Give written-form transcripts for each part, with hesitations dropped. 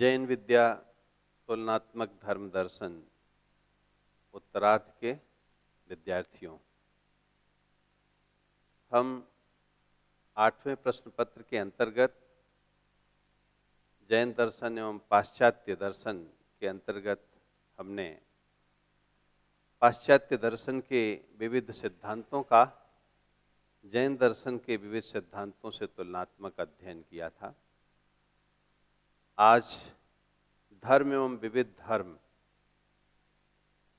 जैन विद्या तुलनात्मक धर्म दर्शन उत्तरार्ध के विद्यार्थियों, हम 8वें प्रश्न पत्र के अंतर्गत जैन दर्शन एवं पाश्चात्य दर्शन के अंतर्गत हमने पाश्चात्य दर्शन के विविध सिद्धांतों का जैन दर्शन के विविध सिद्धांतों से तुलनात्मक अध्ययन किया था। आज धर्म एवं विविध धर्म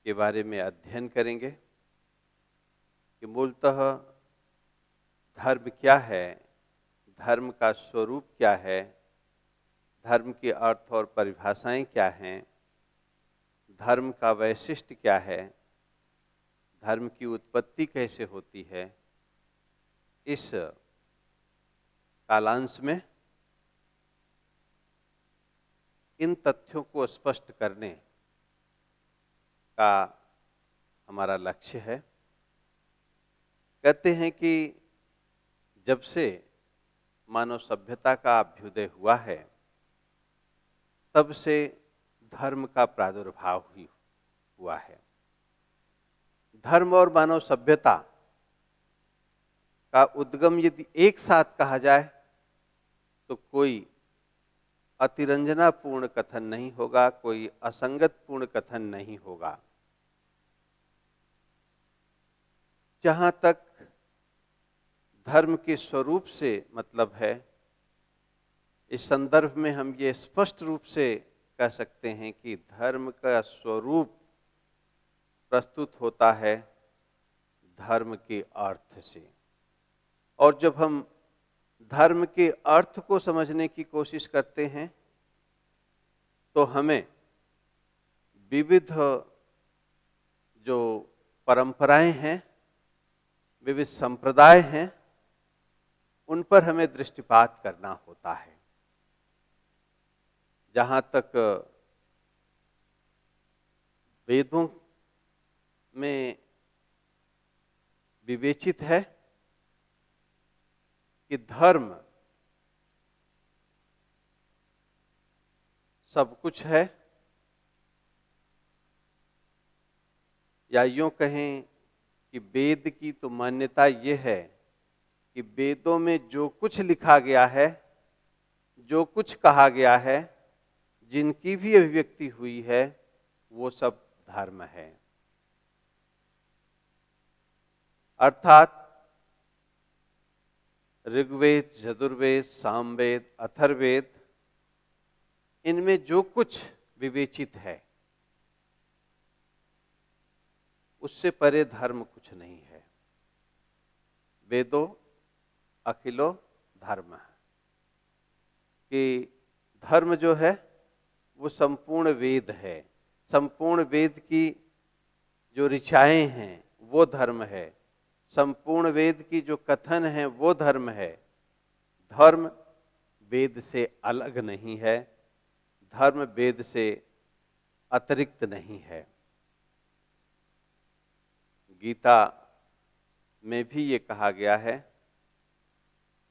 के बारे में अध्ययन करेंगे कि मूलतः धर्म क्या है, धर्म का स्वरूप क्या है, धर्म के अर्थ और परिभाषाएं क्या हैं, धर्म का वैशिष्ट्य क्या है, धर्म की उत्पत्ति कैसे होती है। इस कालांश में इन तथ्यों को स्पष्ट करने का हमारा लक्ष्य है। कहते हैं कि जब से मानव सभ्यता का अभ्युदय हुआ है, तब से धर्म का प्रादुर्भाव ही हुआ है। धर्म और मानव सभ्यता का उद्गम यदि एक साथ कहा जाए तो कोई अतिरंजनापूर्ण कथन नहीं होगा, कोई असंगतपूर्ण कथन नहीं होगा। जहां तक धर्म के स्वरूप से मतलब है, इस संदर्भ में हम ये स्पष्ट रूप से कह सकते हैं कि धर्म का स्वरूप प्रस्तुत होता है धर्म के अर्थ से। और जब हम धर्म के अर्थ को समझने की कोशिश करते हैं तो हमें विविध जो परंपराएं हैं, विविध संप्रदाय हैं, उन पर हमें दृष्टिपात करना होता है। जहां तक वेदों में विवेचित है कि धर्म सब कुछ है, या यूं कहें कि वेद की तो मान्यता ये है कि वेदों में जो कुछ लिखा गया है, जो कुछ कहा गया है, जिनकी भी अभिव्यक्ति हुई है, वो सब धर्म है। अर्थात ऋग्वेद, यजुर्वेद, सामवेद, अथर्ववेद, इनमें जो कुछ विवेचित है उससे परे धर्म कुछ नहीं है। वेदो अखिलो धर्म है कि धर्म जो है वो संपूर्ण वेद है। संपूर्ण वेद की जो ऋचाएं हैं वो धर्म है। संपूर्ण वेद की जो कथन है वो धर्म है। धर्म वेद से अलग नहीं है, धर्म वेद से अतिरिक्त नहीं है। गीता में भी ये कहा गया है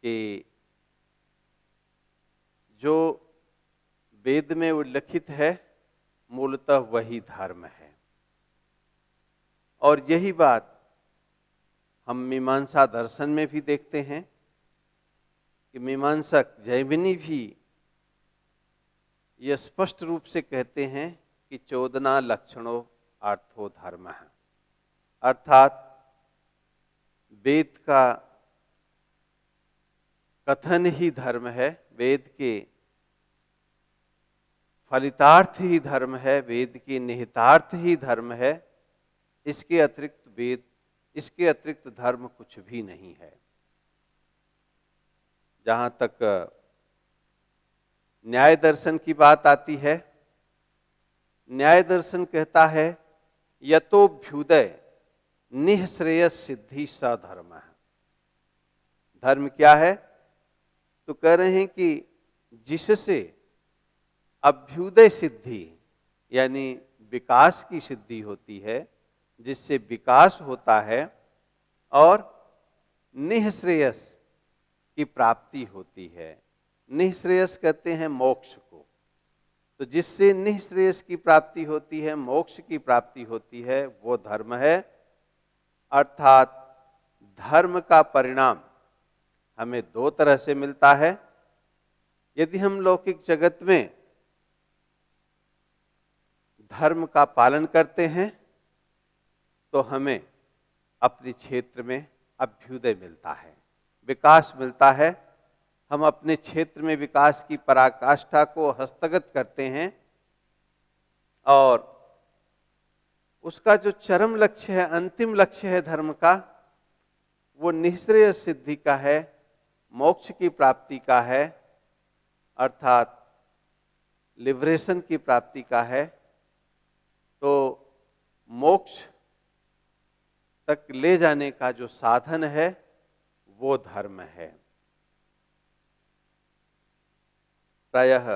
कि जो वेद में उल्लिखित है मूलतः वही धर्म है। और यही बात हम मीमांसा दर्शन में भी देखते हैं कि मीमांसक जैमिनी भी यह स्पष्ट रूप से कहते हैं कि चोदना लक्षणों अर्थो धर्म है। अर्थात वेद का कथन ही धर्म है, वेद के फलितार्थ ही धर्म है, वेद के निहितार्थ ही धर्म है। इसके अतिरिक्त धर्म कुछ भी नहीं है। जहां तक न्याय दर्शन की बात आती है, न्याय दर्शन कहता है यतोभ्युदय निःश्रेयस सिद्धि सधर्म है। धर्म क्या है? तो कह रहे हैं कि जिससे अभ्युदय सिद्धि यानी विकास की सिद्धि होती है, जिससे विकास होता है, और निःश्रेयस की प्राप्ति होती है। निःश्रेयस कहते हैं मोक्ष को। तो जिससे निःश्रेयस की प्राप्ति होती है, मोक्ष की प्राप्ति होती है, वो धर्म है। अर्थात धर्म का परिणाम हमें दो तरह से मिलता है। यदि हम लौकिक जगत में धर्म का पालन करते हैं तो हमें अपने क्षेत्र में अभ्युदय मिलता है, विकास मिलता है। हम अपने क्षेत्र में विकास की पराकाष्ठा को हस्तगत करते हैं और उसका जो चरम लक्ष्य है, अंतिम लक्ष्य है धर्म का, वो निःश्रेय सिद्धि का है, मोक्ष की प्राप्ति का है, अर्थात लिबरेशन की प्राप्ति का है। तो मोक्ष तक ले जाने का जो साधन है वो धर्म है। प्रायः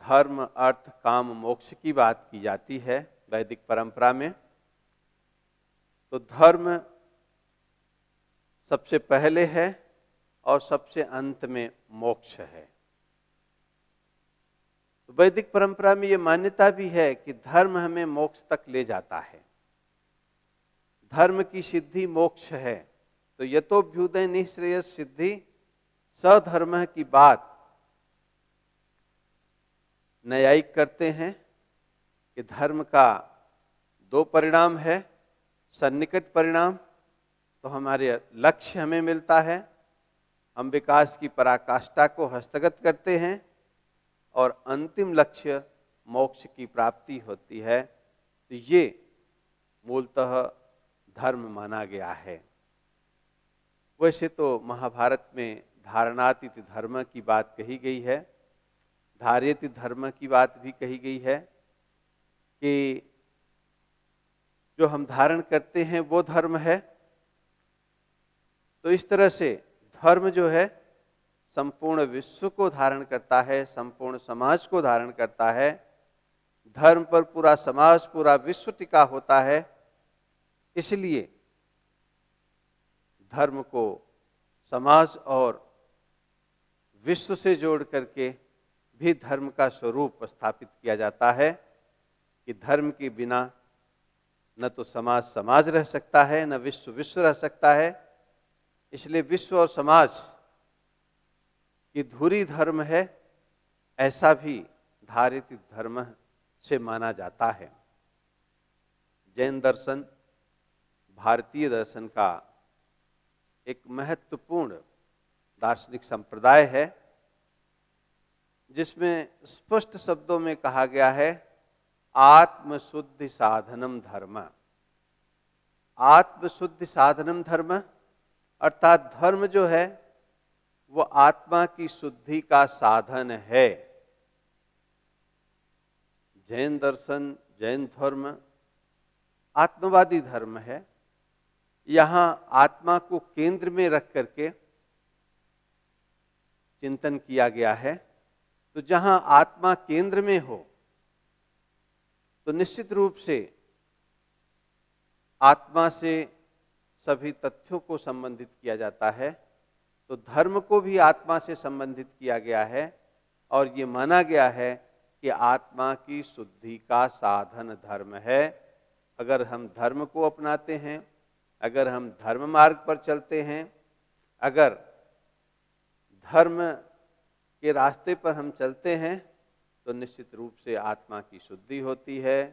धर्म, अर्थ, काम, मोक्ष की बात की जाती है वैदिक परंपरा में। तो धर्म सबसे पहले है और सबसे अंत में मोक्ष है। तो वैदिक परंपरा में ये मान्यता भी है कि धर्म हमें मोक्ष तक ले जाता है, धर्म की सिद्धि मोक्ष है। तो यतोभ्युदय निःश्रेयस सिद्धि सधर्म की बात न्यायिक करते हैं कि धर्म का दो परिणाम है। सन्निकट परिणाम तो हमारे लक्ष्य हमें मिलता है, हम विकास की पराकाष्ठा को हस्तगत करते हैं, और अंतिम लक्ष्य मोक्ष की प्राप्ति होती है। तो ये मूलतः धर्म माना गया है। वैसे तो महाभारत में धारणातीत धर्म की बात कही गई है, धार्यति धर्म की बात भी कही गई है कि जो हम धारण करते हैं वो धर्म है। तो इस तरह से धर्म जो है संपूर्ण विश्व को धारण करता है, संपूर्ण समाज को धारण करता है। धर्म पर पूरा समाज, पूरा विश्व टिका होता है। इसलिए धर्म को समाज और विश्व से जोड़ करके भी धर्म का स्वरूप स्थापित किया जाता है कि धर्म के बिना न तो समाज समाज रह सकता है, न विश्व विश्व रह सकता है। इसलिए विश्व और समाज की धुरी धर्म है, ऐसा भी धारित धर्म से माना जाता है। जैन दर्शन भारतीय दर्शन का एक महत्वपूर्ण दार्शनिक संप्रदाय है, जिसमें स्पष्ट शब्दों में कहा गया है आत्मशुद्धि साधनम धर्म। आत्मशुद्धि साधनम धर्म अर्थात धर्म जो है वो आत्मा की शुद्धि का साधन है। जैन दर्शन, जैन धर्म आत्मवादी धर्म है। यहाँ आत्मा को केंद्र में रख करके चिंतन किया गया है। तो जहाँ आत्मा केंद्र में हो तो निश्चित रूप से आत्मा से सभी तथ्यों को संबंधित किया जाता है। तो धर्म को भी आत्मा से संबंधित किया गया है और ये माना गया है कि आत्मा की शुद्धि का साधन धर्म है। अगर हम धर्म को अपनाते हैं, अगर हम धर्म मार्ग पर चलते हैं, अगर धर्म के रास्ते पर हम चलते हैं तो निश्चित रूप से आत्मा की शुद्धि होती है।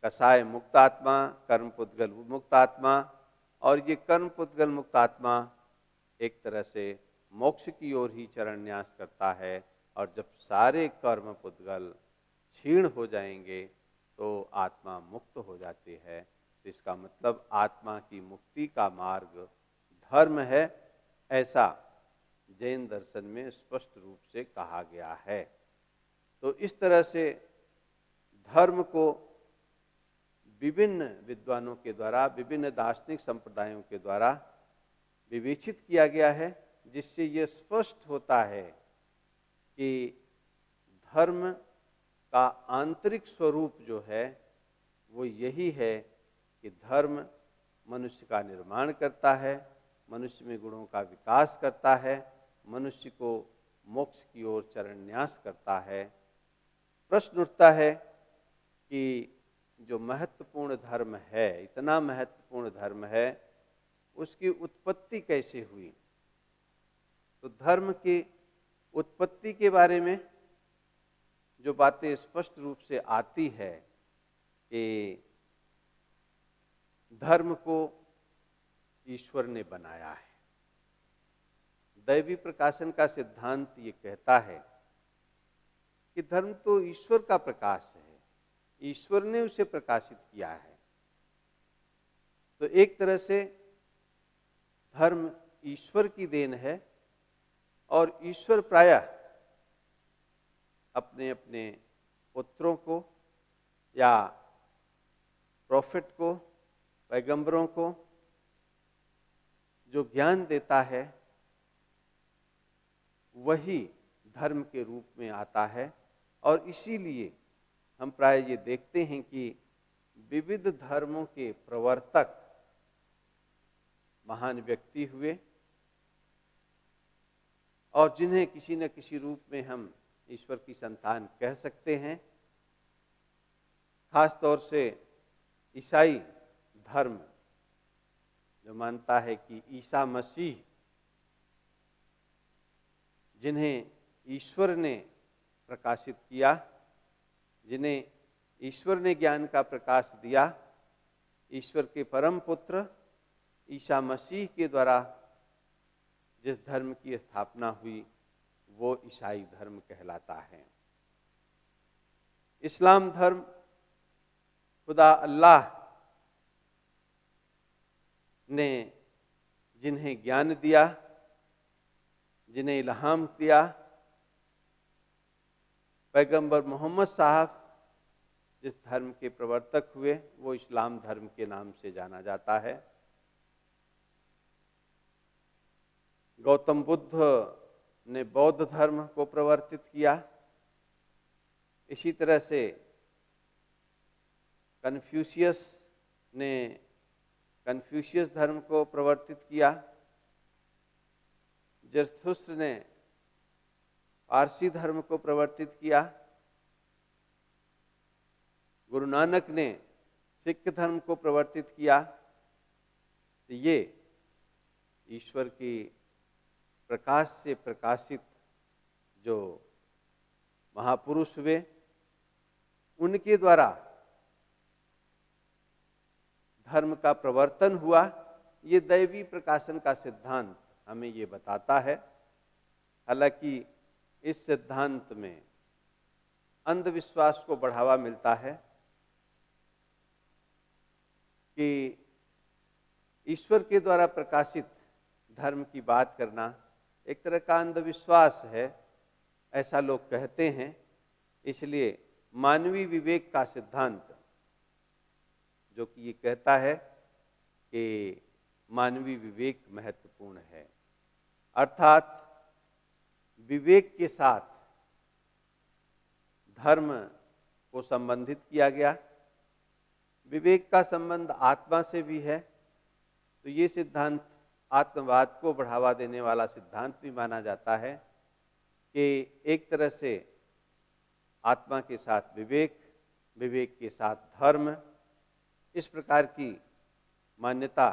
कसाय मुक्त आत्मा, कर्म पुद्गल मुक्त आत्मा, और ये कर्म पुद्गल मुक्त आत्मा एक तरह से मोक्ष की ओर ही चरण न्यास करता है। और जब सारे कर्म पुद्गल क्षीण हो जाएंगे तो आत्मा मुक्त हो जाती है। तो इसका मतलब आत्मा की मुक्ति का मार्ग धर्म है, ऐसा जैन दर्शन में स्पष्ट रूप से कहा गया है। तो इस तरह से धर्म को विभिन्न विद्वानों के द्वारा, विभिन्न दार्शनिक संप्रदायों के द्वारा विवेचित किया गया है, जिससे ये स्पष्ट होता है कि धर्म का आंतरिक स्वरूप जो है वो यही है कि धर्म मनुष्य का निर्माण करता है, मनुष्य में गुणों का विकास करता है, मनुष्य को मोक्ष की ओर चरण न्यास करता है। प्रश्न उठता है कि जो महत्वपूर्ण धर्म है, इतना महत्वपूर्ण धर्म है, उसकी उत्पत्ति कैसे हुई? तो धर्म की उत्पत्ति के बारे में जो बातें स्पष्ट रूप से आती है कि धर्म को ईश्वर ने बनाया है। दैवी प्रकाशन का सिद्धांत ये कहता है कि धर्म तो ईश्वर का प्रकाश है, ईश्वर ने उसे प्रकाशित किया है। तो एक तरह से धर्म ईश्वर की देन है और ईश्वर प्रायः अपने अपने पुत्रों को या प्रोफेट को, पैगंबरों को जो ज्ञान देता है वही धर्म के रूप में आता है। और इसीलिए हम प्राय ये देखते हैं कि विविध धर्मों के प्रवर्तक महान व्यक्ति हुए और जिन्हें किसी न किसी रूप में हम ईश्वर की संतान कह सकते हैं। खास तौर से ईसाई धर्म जो मानता है कि ईसा मसीह, जिन्हें ईश्वर ने प्रकाशित किया, जिन्हें ईश्वर ने ज्ञान का प्रकाश दिया, ईश्वर के परम पुत्र ईसा मसीह के द्वारा जिस धर्म की स्थापना हुई वो ईसाई धर्म कहलाता है। इस्लाम धर्म खुदा अल्लाह ने जिन्हें ज्ञान दिया, जिन्हें इल्हाम दिया, पैगंबर मोहम्मद साहब जिस धर्म के प्रवर्तक हुए वो इस्लाम धर्म के नाम से जाना जाता है। गौतम बुद्ध ने बौद्ध धर्म को प्रवर्तित किया। इसी तरह से कन्फ्यूशियस ने कन्फ्यूशियस धर्म को प्रवर्तित किया। जरथुस्त्र ने पारसी धर्म को प्रवर्तित किया। गुरु नानक ने सिख धर्म को प्रवर्तित किया। तो ये ईश्वर की प्रकाश से प्रकाशित जो महापुरुष हुए उनके द्वारा धर्म का प्रवर्तन हुआ। ये दैवी प्रकाशन का सिद्धांत हमें ये बताता है। हालांकि इस सिद्धांत में अंधविश्वास को बढ़ावा मिलता है कि ईश्वर के द्वारा प्रकाशित धर्म की बात करना एक तरह का अंधविश्वास है, ऐसा लोग कहते हैं। इसलिए मानवीय विवेक का सिद्धांत जो कि ये कहता है कि मानवीय विवेक महत्वपूर्ण है, अर्थात विवेक के साथ धर्म को संबंधित किया गया। विवेक का संबंध आत्मा से भी है, तो ये सिद्धांत आत्मवाद को बढ़ावा देने वाला सिद्धांत भी माना जाता है कि एक तरह से आत्मा के साथ विवेक, विवेक के साथ धर्म, इस प्रकार की मान्यता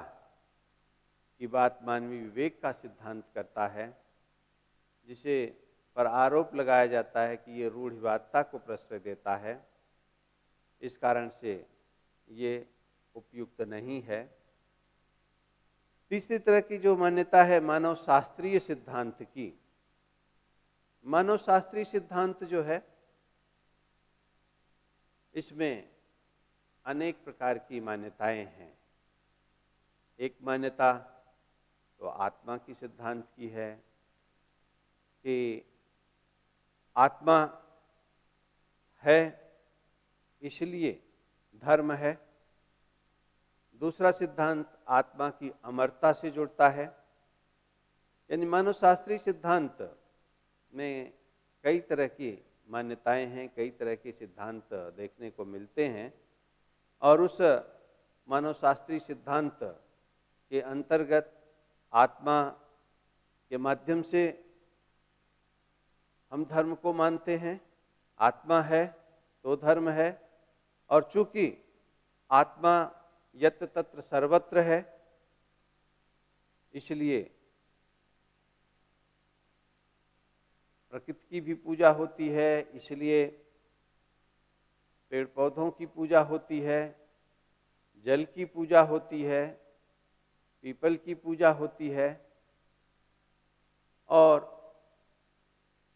की बात मानवीय विवेक का सिद्धांत करता है, जिसे पर आरोप लगाया जाता है कि ये रूढ़िवादिता को प्रश्रय देता है। इस कारण से ये उपयुक्त नहीं है। तीसरी तरह की जो मान्यता है मानव शास्त्रीय सिद्धांत की। मानव शास्त्रीय सिद्धांत जो है इसमें अनेक प्रकार की मान्यताएं हैं। एक मान्यता तो आत्मा की सिद्धांत की है कि आत्मा है इसलिए धर्म है। दूसरा सिद्धांत आत्मा की अमरता से जुड़ता है। यानी मानव शास्त्रीय सिद्धांत में कई तरह की मान्यताएं हैं, कई तरह के सिद्धांत देखने को मिलते हैं और उस मानव शास्त्रीय सिद्धांत के अंतर्गत आत्मा के माध्यम से हम धर्म को मानते हैं, आत्मा है तो धर्म है, और चूंकि आत्मा यत्र तत्र सर्वत्र है, इसलिए प्रकृति की भी पूजा होती है, इसलिए पेड़ पौधों की पूजा होती है, जल की पूजा होती है, पीपल की पूजा होती है। और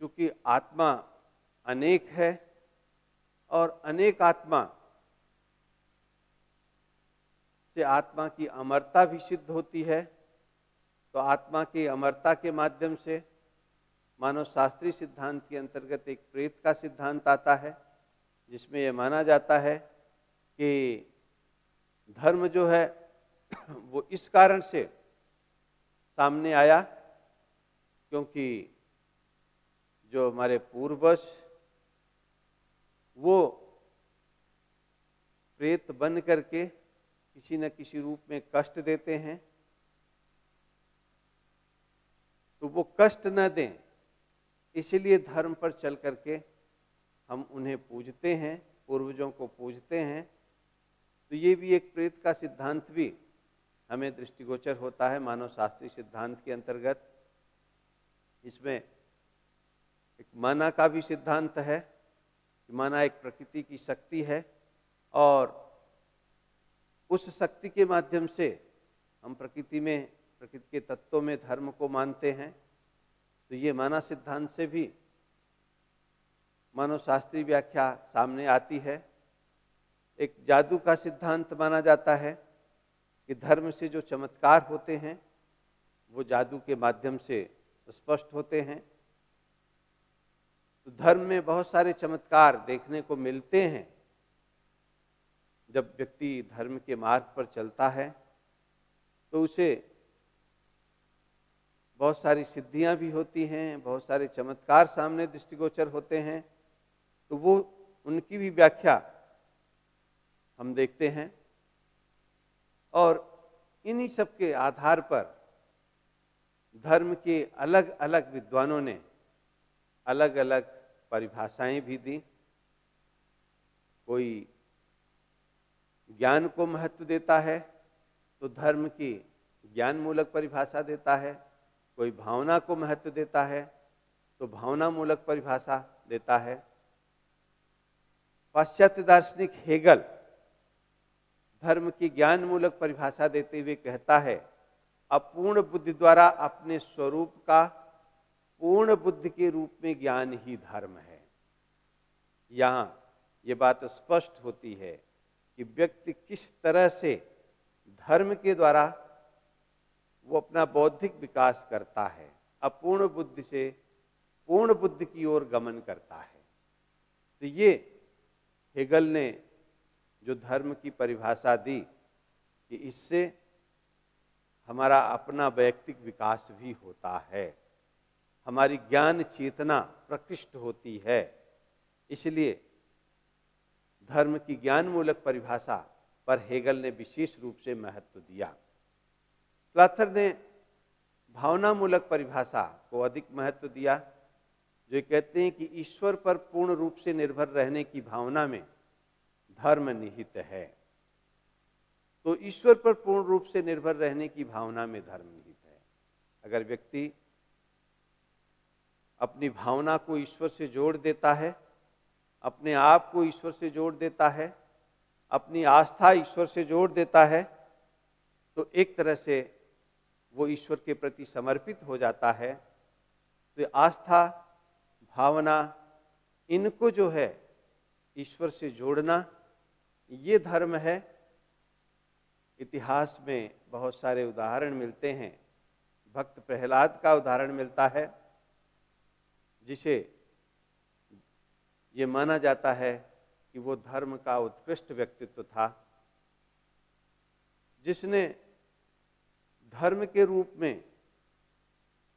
क्योंकि आत्मा अनेक है और अनेक आत्मा से आत्मा की अमरता भी सिद्ध होती है, तो आत्मा की अमरता के माध्यम से मानव शास्त्रीय सिद्धांत के अंतर्गत एक प्रेत का सिद्धांत आता है, जिसमें यह माना जाता है कि धर्म जो है वो इस कारण से सामने आया क्योंकि जो हमारे पूर्वज वो प्रेत बन करके किसी न किसी रूप में कष्ट देते हैं, तो वो कष्ट न दें इसलिए धर्म पर चल करके हम उन्हें पूजते हैं, पूर्वजों को पूजते हैं। तो ये भी एक प्रेत का सिद्धांत भी हमें दृष्टिगोचर होता है मानव शास्त्रीय सिद्धांत के अंतर्गत। इसमें एक माना का भी सिद्धांत है कि माना एक प्रकृति की शक्ति है और उस शक्ति के माध्यम से हम प्रकृति के तत्वों में धर्म को मानते हैं। तो ये माना सिद्धांत से भी मानव शास्त्रीय व्याख्या सामने आती है। एक जादू का सिद्धांत माना जाता है कि धर्म से जो चमत्कार होते हैं वो जादू के माध्यम से स्पष्ट होते हैं। तो धर्म में बहुत सारे चमत्कार देखने को मिलते हैं। जब व्यक्ति धर्म के मार्ग पर चलता है तो उसे बहुत सारी सिद्धियां भी होती हैं, बहुत सारे चमत्कार सामने दृष्टिगोचर होते हैं। तो वो उनकी भी व्याख्या हम देखते हैं और इन्हीं सब के आधार पर धर्म के अलग अलग विद्वानों ने अलग अलग परिभाषाएं भी दी। कोई ज्ञान को महत्व देता है तो धर्म की ज्ञान मूलक परिभाषा देता है, कोई भावना को महत्व देता है तो भावना मूलक परिभाषा देता है। पाश्चात्य दार्शनिक हेगल धर्म की ज्ञान मूलक परिभाषा देते हुए कहता है, अपूर्ण बुद्धि द्वारा अपने स्वरूप का पूर्ण बुद्धि के रूप में ज्ञान ही धर्म है। यहां ये बात स्पष्ट होती है कि व्यक्ति किस तरह से धर्म के द्वारा वो अपना बौद्धिक विकास करता है, अपूर्ण बुद्धि से पूर्ण बुद्धि की ओर गमन करता है। तो ये हेगल ने जो धर्म की परिभाषा दी कि इससे हमारा अपना वैयक्तिक विकास भी होता है, हमारी ज्ञान चेतना प्रकृष्ट होती है, इसलिए धर्म की ज्ञान मूलक परिभाषा पर हेगल ने विशेष रूप से महत्व दिया। प्लाथर ने भावना मूलक परिभाषा को अधिक महत्व दिया, जो कहते हैं कि ईश्वर पर पूर्ण रूप से निर्भर रहने की भावना में धर्म निहित है। तो ईश्वर पर पूर्ण रूप से निर्भर रहने की भावना में धर्म निहित है। अगर व्यक्ति अपनी भावना को ईश्वर से जोड़ देता है, अपने आप को ईश्वर से जोड़ देता है, अपनी आस्था ईश्वर से जोड़ देता है, तो एक तरह से वो ईश्वर के प्रति समर्पित हो जाता है। तो आस्था, भावना, इनको जो है ईश्वर से जोड़ना, ये धर्म है। इतिहास में बहुत सारे उदाहरण मिलते हैं। भक्त प्रहलाद का उदाहरण मिलता है, जिसे ये माना जाता है कि वो धर्म का उत्कृष्ट व्यक्तित्व था, जिसने धर्म के रूप में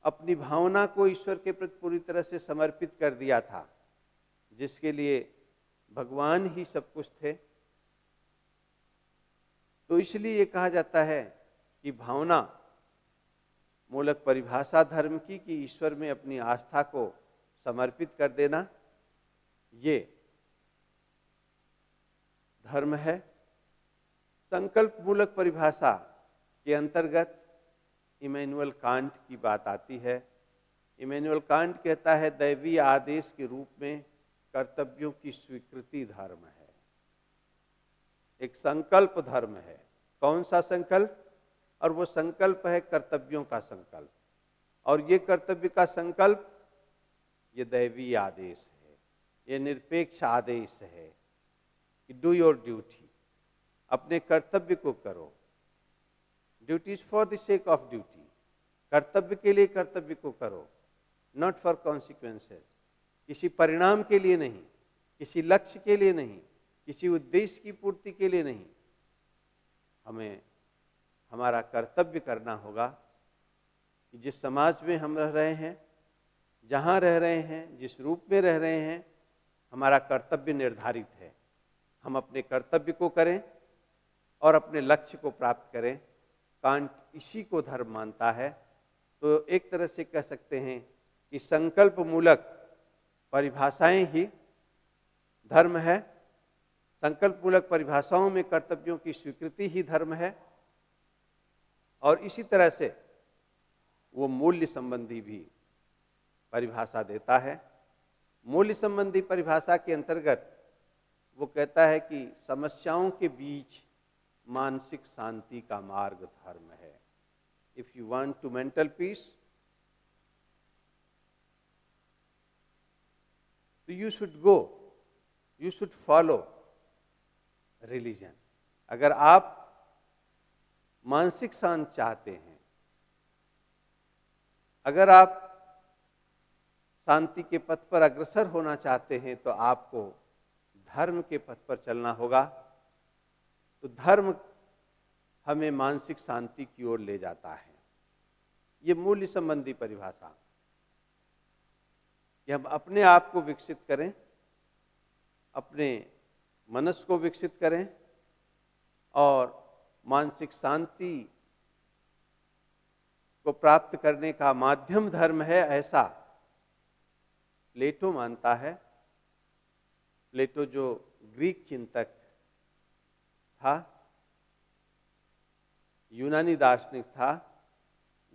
अपनी भावना को ईश्वर के प्रति पूरी तरह से समर्पित कर दिया था, जिसके लिए भगवान ही सब कुछ थे। तो इसलिए ये कहा जाता है कि भावना मूलक परिभाषा धर्म की कि ईश्वर में अपनी आस्था को समर्पित कर देना, ये धर्म है। संकल्प मूलक परिभाषा के अंतर्गत इमैनुअल कांट की बात आती है। इमैनुअल कांट कहता है दैवीय आदेश के रूप में कर्तव्यों की स्वीकृति धर्म है। एक संकल्प धर्म है। कौन सा संकल्प? और वो संकल्प है कर्तव्यों का संकल्प। और ये कर्तव्य का संकल्प ये दैवीय आदेश है, ये निरपेक्ष आदेश है कि डू योर ड्यूटी, अपने कर्तव्य को करो। Duty is for the sake of duty, कर्तव्य के लिए कर्तव्य को करो, नॉट फॉर कॉन्सिक्वेंसेस, किसी परिणाम के लिए नहीं, किसी लक्ष्य के लिए नहीं, किसी उद्देश्य की पूर्ति के लिए नहीं। हमें हमारा कर्तव्य करना होगा कि जिस समाज में हम रह रहे हैं, जहाँ रह रहे हैं, जिस रूप में रह रहे हैं, हमारा कर्तव्य निर्धारित है। हम अपने कर्तव्य को करें और अपने लक्ष्य को प्राप्त करें। कांट इसी को धर्म मानता है। तो एक तरह से कह सकते हैं कि संकल्प मूलक परिभाषाएं ही धर्म है। संकल्प मूलक परिभाषाओं में कर्तव्यों की स्वीकृति ही धर्म है। और इसी तरह से वो मूल्य संबंधी भी परिभाषा देता है। मूल्य संबंधी परिभाषा के अंतर्गत वो कहता है कि समस्याओं के बीच मानसिक शांति का मार्ग धर्म है। If you want to mental peace, तो you should go, you should follow religion. अगर आप मानसिक शांति चाहते हैं, अगर आप शांति के पथ पर अग्रसर होना चाहते हैं, तो आपको धर्म के पथ पर चलना होगा। तो धर्म हमें मानसिक शांति की ओर ले जाता है। ये मूल्य संबंधी परिभाषा कि हम अपने आप को विकसित करें, अपने मनस को विकसित करें और मानसिक शांति को प्राप्त करने का माध्यम धर्म है, ऐसा प्लेटो मानता है। प्लेटो जो ग्रीक चिंतक था, यूनानी दार्शनिक था,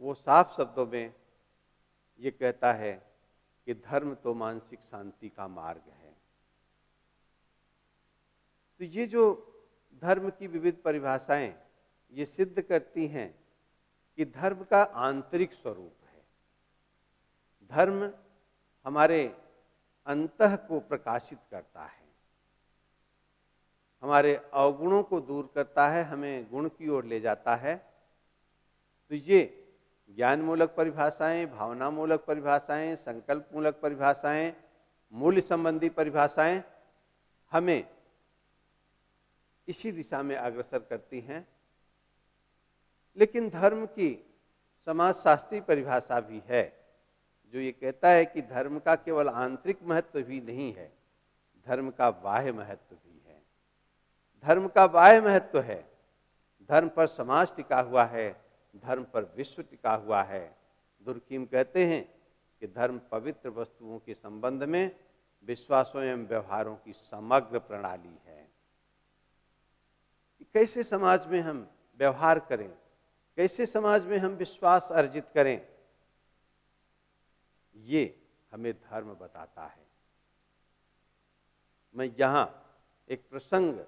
वो साफ शब्दों में ये कहता है कि धर्म तो मानसिक शांति का मार्ग है। तो ये जो धर्म की विविध परिभाषाएं ये सिद्ध करती हैं कि धर्म का आंतरिक स्वरूप है। धर्म हमारे अंतः को प्रकाशित करता है, हमारे अवगुणों को दूर करता है, हमें गुण की ओर ले जाता है। तो ये ज्ञान मूलक परिभाषाएं, भावना मूलक परिभाषाएं, संकल्प मूलक परिभाषाएं, मूल्य संबंधी परिभाषाएं हमें इसी दिशा में अग्रसर करती हैं। लेकिन धर्म की समाजशास्त्री परिभाषा भी है जो ये कहता है कि धर्म का केवल आंतरिक महत्व भी नहीं है, धर्म का बाह्य महत्व भी है। धर्म का बाह्य महत्व है, धर्म पर समाज टिका हुआ है, धर्म पर विश्व टिका हुआ है। दुर्कीम कहते हैं कि धर्म पवित्र वस्तुओं के संबंध में विश्वासों एवं व्यवहारों की समग्र प्रणाली है। कैसे समाज में हम व्यवहार करें, कैसे समाज में हम विश्वास अर्जित करें, ये हमें धर्म बताता है। मैं यहां एक प्रसंग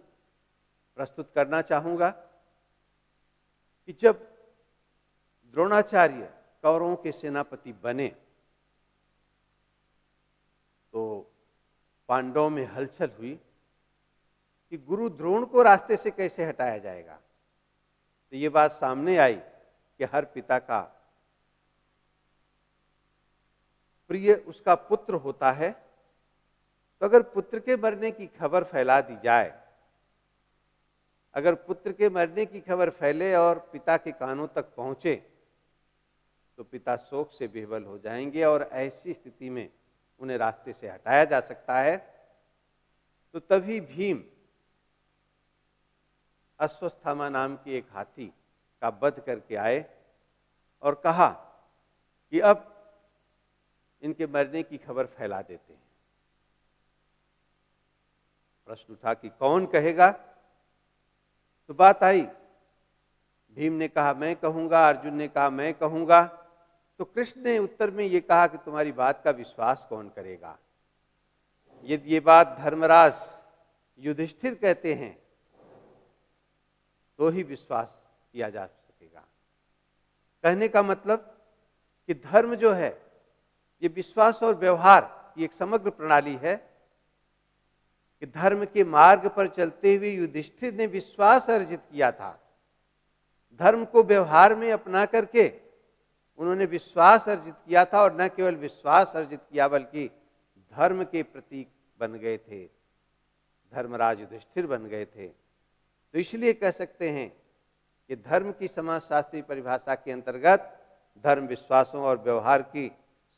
प्रस्तुत करना चाहूंगा कि जब द्रोणाचार्य कौरवों के सेनापति बने तो पांडवों में हलचल हुई कि गुरु द्रोण को रास्ते से कैसे हटाया जाएगा। तो ये बात सामने आई कि हर पिता का प्रिय उसका पुत्र होता है, तो अगर पुत्र के मरने की खबर फैला दी जाए, अगर पुत्र के मरने की खबर फैले और पिता के कानों तक पहुंचे, तो पिता शोक से विह्वल हो जाएंगे और ऐसी स्थिति में उन्हें रास्ते से हटाया जा सकता है। तो तभी भीम अश्वस्थामा नाम की एक हाथी का वध करके आए और कहा कि अब इनके मरने की खबर फैला देते हैं। प्रश्न उठा कि कौन कहेगा? तो बात आई, भीम ने कहा मैं कहूंगा, अर्जुन ने कहा मैं कहूंगा। तो कृष्ण ने उत्तर में ये कहा कि तुम्हारी बात का विश्वास कौन करेगा? यदि ये बात धर्मराज युधिष्ठिर कहते हैं तो ही विश्वास किया जा सकेगा। कहने का मतलब कि धर्म जो है ये विश्वास और व्यवहार की एक समग्र प्रणाली है कि धर्म के मार्ग पर चलते हुए युधिष्ठिर ने विश्वास अर्जित किया था। धर्म को व्यवहार में अपना करके उन्होंने विश्वास अर्जित किया था, और न केवल विश्वास अर्जित किया बल्कि धर्म के प्रतीक बन गए थे, धर्मराज युधिष्ठिर बन गए थे। तो इसलिए कह सकते हैं कि धर्म की समाजशास्त्री परिभाषा के अंतर्गत धर्म विश्वासों और व्यवहार की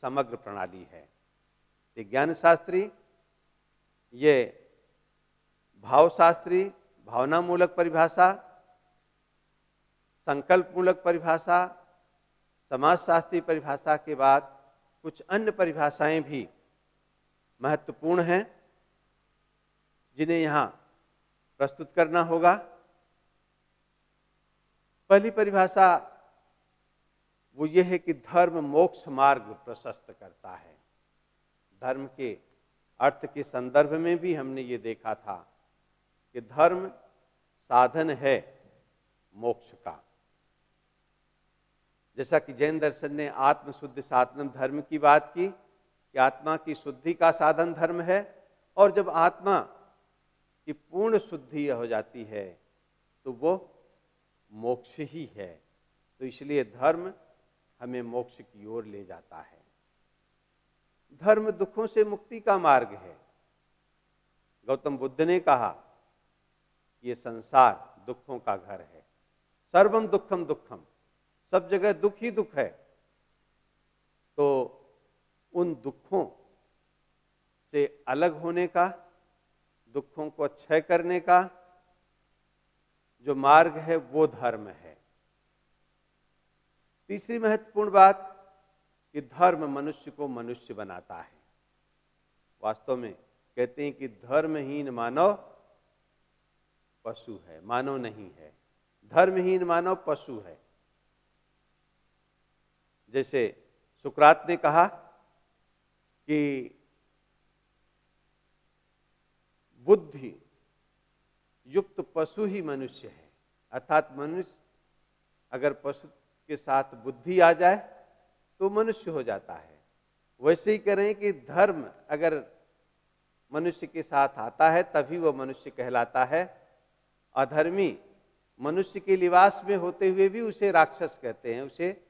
समग्र प्रणाली है। ज्ञान शास्त्री ये भावशास्त्री भावना मूलक परिभाषा, संकल्प मूलक परिभाषा, समाजशास्त्री परिभाषा के बाद कुछ अन्य परिभाषाएं भी महत्वपूर्ण हैं जिन्हें यहाँ प्रस्तुत करना होगा। पहली परिभाषा वो ये है कि धर्म मोक्ष मार्ग प्रशस्त करता है। धर्म के अर्थ के संदर्भ में भी हमने ये देखा था कि धर्म साधन है मोक्ष का। जैसा कि जैन दर्शन ने आत्मशुद्ध साधनम धर्म की बात की कि आत्मा की शुद्धि का साधन धर्म है, और जब आत्मा की पूर्ण शुद्धि हो जाती है तो वो मोक्ष ही है। तो इसलिए धर्म हमें मोक्ष की ओर ले जाता है। धर्म दुखों से मुक्ति का मार्ग है। गौतम बुद्ध ने कहा ये संसार दुखों का घर है, सर्वम दुखम दुखम, सब जगह दुख ही दुख है। तो उन दुखों से अलग होने का, दुखों को क्षय करने का जो मार्ग है वो धर्म है। तीसरी महत्वपूर्ण बात कि धर्म मनुष्य को मनुष्य बनाता है। वास्तव में कहते हैं कि धर्महीन मानव पशु है, मानव नहीं है। धर्महीन मानव पशु है। जैसे सुकरात ने कहा कि बुद्धि युक्त पशु ही मनुष्य है, अर्थात मनुष्य अगर पशु के साथ बुद्धि आ जाए तो मनुष्य हो जाता है। वैसे ही करें कि धर्म अगर मनुष्य के साथ आता है तभी वो मनुष्य कहलाता है। अधर्मी मनुष्य के लिबास में होते हुए भी उसे राक्षस कहते हैं, उसे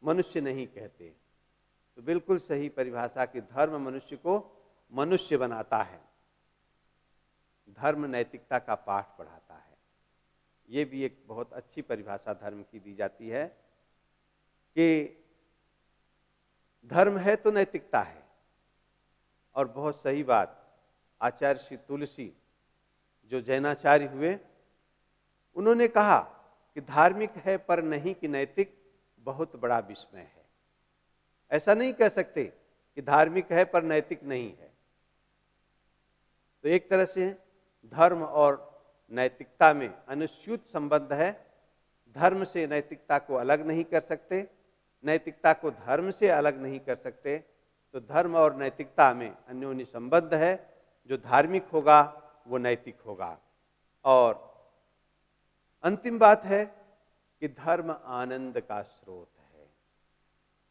मनुष्य नहीं कहते। तो बिल्कुल सही परिभाषा कि धर्म मनुष्य को मनुष्य बनाता है। धर्म नैतिकता का पाठ पढ़ाता है। ये भी एक बहुत अच्छी परिभाषा धर्म की दी जाती है कि धर्म है तो नैतिकता है। और बहुत सही बात, आचार्य श्री तुलसी जो जैनाचार्य हुए, उन्होंने कहा कि धार्मिक है पर नहीं कि नैतिक, बहुत बड़ा विस्मय है। ऐसा नहीं कह सकते कि धार्मिक है पर नैतिक नहीं है। तो एक तरह से धर्म और नैतिकता में अनुस्यूत संबंध है। धर्म से नैतिकता को अलग नहीं कर सकते, नैतिकता को धर्म से अलग नहीं कर सकते। तो धर्म और नैतिकता में अन्योन्य संबंध है। जो धार्मिक होगा वो नैतिक होगा। और अंतिम बात है कि धर्म आनंद का स्रोत है,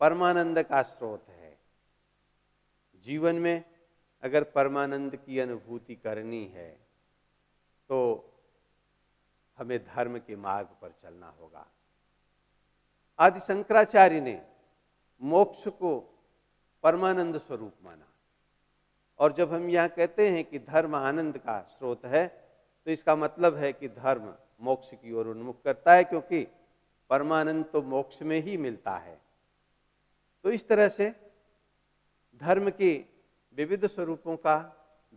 परमानंद का स्रोत है। जीवन में अगर परमानंद की अनुभूति करनी है तो हमें धर्म के मार्ग पर चलना होगा। आदि शंकराचार्य ने मोक्ष को परमानंद स्वरूप माना। और जब हम यहाँ कहते हैं कि धर्म आनंद का स्रोत है तो इसका मतलब है कि धर्म मोक्ष की ओर उन्मुख करता है, क्योंकि परमानंद तो मोक्ष में ही मिलता है। तो इस तरह से धर्म की विविध स्वरूपों का,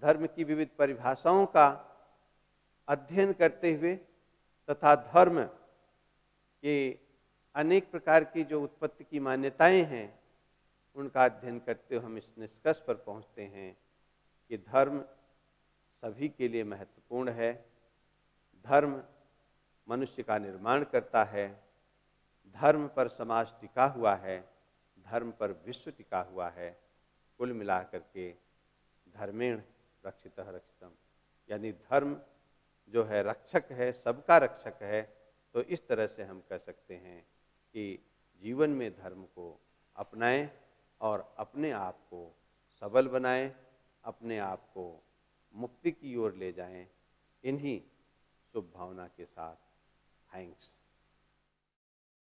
धर्म की विविध परिभाषाओं का अध्ययन करते हुए तथा धर्म के अनेक प्रकार की जो उत्पत्ति की मान्यताएं हैं उनका अध्ययन करते हुए हम इस निष्कर्ष पर पहुंचते हैं कि धर्म सभी के लिए महत्वपूर्ण है। धर्म मनुष्य का निर्माण करता है। धर्म पर समाज टिका हुआ है। धर्म पर विश्व टिका हुआ है। कुल मिलाकर के धर्मेण रक्षितः रक्षितम, यानी धर्म जो है रक्षक है, सबका रक्षक है। तो इस तरह से हम कह सकते हैं कि जीवन में धर्म को अपनाएं और अपने आप को सबल बनाएं, अपने आप को मुक्ति की ओर ले जाएं। इन्हीं शुभ भावना के साथ थैंक्स।